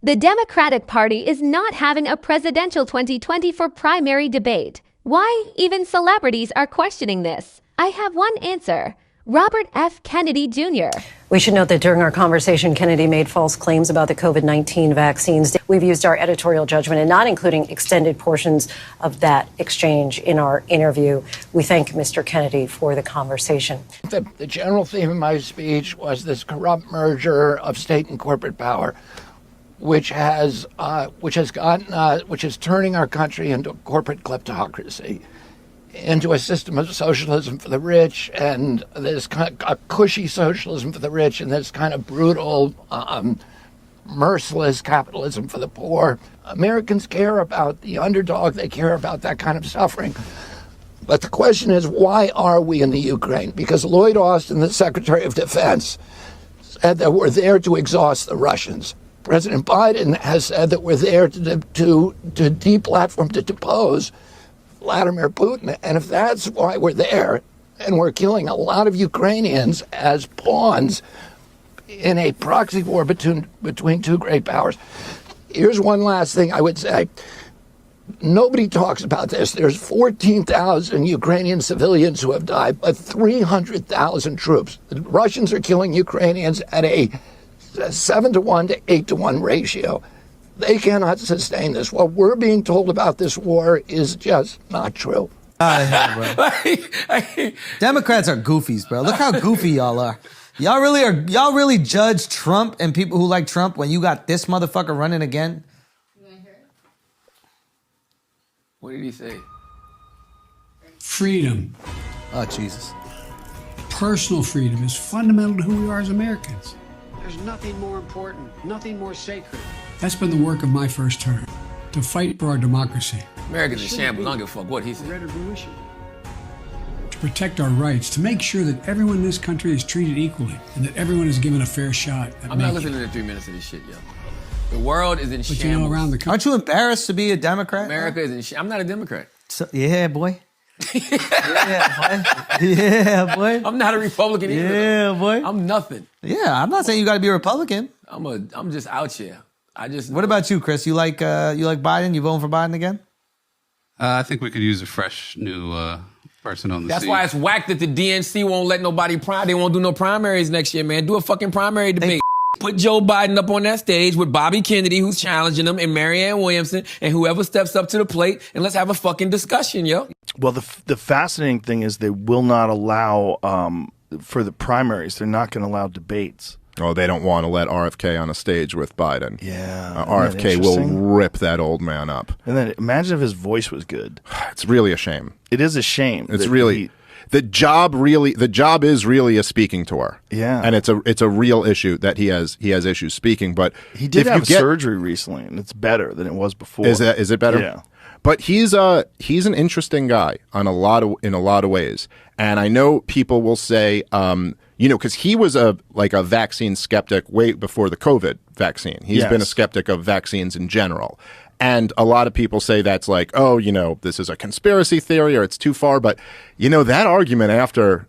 The Democratic Party is not having a presidential 2024 primary debate. Why? Even celebrities are questioning this. I have one answer. Robert F. Kennedy Jr. We should note that during our conversation, Kennedy made false claims about the COVID-19 vaccines. We've used our editorial judgment in not including extended portions of that exchange in our interview. We thank Mr. Kennedy for the conversation. The general theme of my speech was this corrupt merger of state and corporate power, which is turning our country into a corporate kleptocracy, into a system of socialism for the rich, and this kind of a cushy socialism for the rich, and this kind of brutal, merciless capitalism for the poor. Americans care about the underdog. They care about that kind of suffering. But the question is, why are we in the Ukraine? Because Lloyd Austin, the Secretary of Defense, said that we're there to exhaust the Russians. President Biden has said that we're there to deplatform, to depose Vladimir Putin. And if that's why we're there, and we're killing a lot of Ukrainians as pawns in a proxy war between two great powers. Here's one last thing I would say. Nobody talks about this. There's 14,000 Ukrainian civilians who have died, but 300,000 troops. The Russians are killing Ukrainians at a 7-to-1 to 8-to-1 ratio. They cannot sustain this. What we're being told about this war is just not true. Democrats are goofies, bro. Look how goofy y'all are. Y'all really judge Trump and people who like Trump when you got this motherfucker running again? You want to hear it? What did he say? Freedom, Oh, Jesus. personal freedom, is fundamental to who we are as Americans. There's nothing more important, nothing more sacred. That's been the work of my first term, to fight for our democracy, Americans in shambles. I don't give a fuck what he said. Red or blue issue. to protect our rights, to make sure that everyone in this country is treated equally and that everyone is given a fair shot at I'm not listening to 3 minutes of this shit, yo. The world is in But shambles. you know, around the country, Aren't you embarrassed to be a Democrat? America is in shambles. I'm not a Democrat. Yeah, boy. Yeah, boy. Yeah, boy. I'm not a Republican either. Yeah, boy. I'm nothing. Yeah, I'm not saying you got to be a Republican. I'm just out here. What about you, Chris? You like Biden? You voting for Biden again? I think we could use a fresh new person on the That's seat. why it's whack that the DNC won't let nobody They won't do no primaries next year, man. Do a fucking primary debate. Put Joe Biden up on that stage with Bobby Kennedy, who's challenging him, and Marianne Williamson, and whoever steps up to the plate, and let's have a fucking discussion, yo. Well, the fascinating thing is they will not allow, for the primaries, they're not going to allow debates. Oh, they don't want to let RFK on a stage with Biden. Yeah. RFK will rip that old man up. And then imagine if his voice was good. It's really a shame. It is a shame. It's really... The job is really a speaking tour. Yeah. And it's a real issue that he has issues speaking, but he did have surgery recently, and it's better than it was before. Is it better? Yeah. But he's an interesting guy in a lot of ways. And I know people will say because he was a vaccine skeptic way before the COVID vaccine. He's been a skeptic of vaccines in general. And a lot of people say that's like, this is a conspiracy theory or it's too far. But, that argument after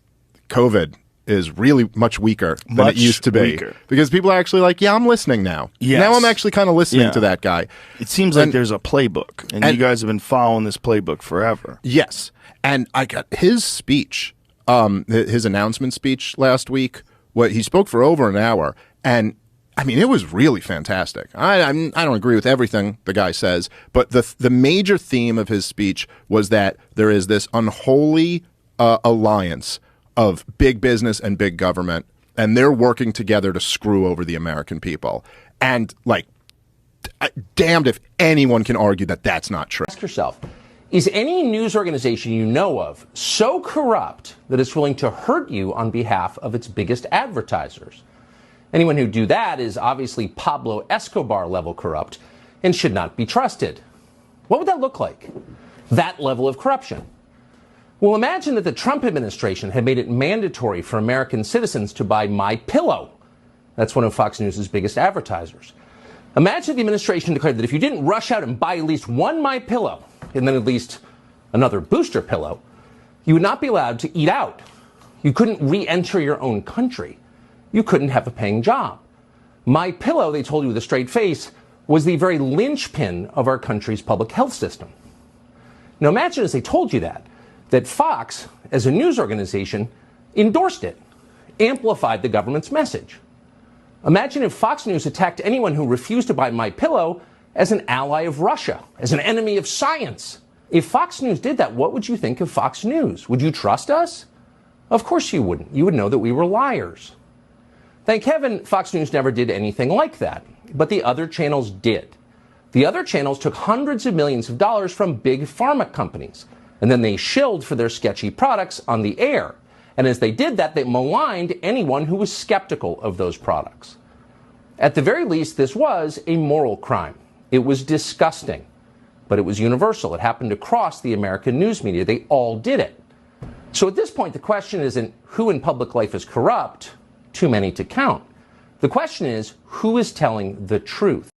COVID is really much weaker than it used to be. Because people are actually like, yeah, I'm listening now. Yes. Now I'm actually kind of listening to that guy. It seems like there's a playbook, and you guys have been following this playbook forever. Yes. And I got his speech, his announcement speech last week. He spoke for over an hour, and I mean, it was really fantastic. I don't agree with everything the guy says, but the major theme of his speech was that there is this unholy alliance of big business and big government, and they're working together to screw over the American people. And damned if anyone can argue that that's not true. Ask yourself, is any news organization you know of so corrupt that it's willing to hurt you on behalf of its biggest advertisers? Anyone who do that is obviously Pablo Escobar level corrupt and should not be trusted. What would that look like? That level of corruption. Well, imagine that the Trump administration had made it mandatory for American citizens to buy MyPillow. That's one of Fox News' biggest advertisers. Imagine the administration declared that if you didn't rush out and buy at least one MyPillow and then at least another booster pillow, you would not be allowed to eat out. You couldn't re-enter your own country. You couldn't have a paying job. MyPillow, they told you with a straight face, was the very linchpin of our country's public health system. Now imagine as they told you that Fox, as a news organization, endorsed it, amplified the government's message. Imagine if Fox News attacked anyone who refused to buy MyPillow as an ally of Russia, as an enemy of science. If Fox News did that, what would you think of Fox News? Would you trust us? Of course you wouldn't. You would know that we were liars. Thank heaven Fox News never did anything like that, but the other channels did. The other channels took hundreds of millions of dollars from big pharma companies, and then they shilled for their sketchy products on the air. And as they did that, they maligned anyone who was skeptical of those products. At the very least, this was a moral crime. It was disgusting, but it was universal. It happened across the American news media. They all did it. So at this point, the question isn't who in public life is corrupt, too many to count. The question is, who is telling the truth?